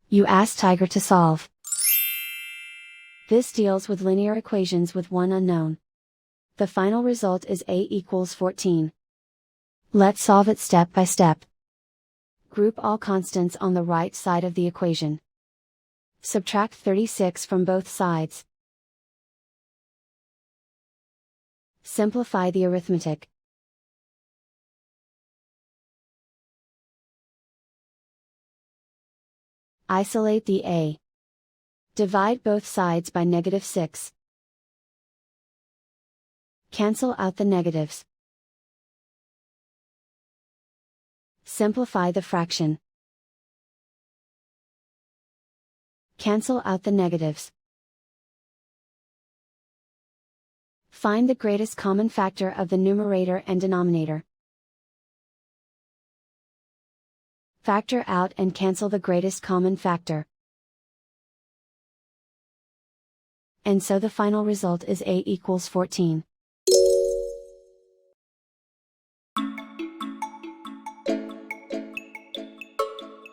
You ask Tiger to solve. This deals with linear equations with one unknown. The final result is a equals 14. Let's solve it step by step. Group all constants on the right side of the equation. Subtract 36 from both sides. Simplify the arithmetic. Isolate the a. Divide both sides by -6. Cancel out the negatives. Simplify the fraction. Cancel out the negatives. Find the greatest common factor of the numerator and denominator. Factor out and cancel the greatest common factor. And so the final result is a equals 14.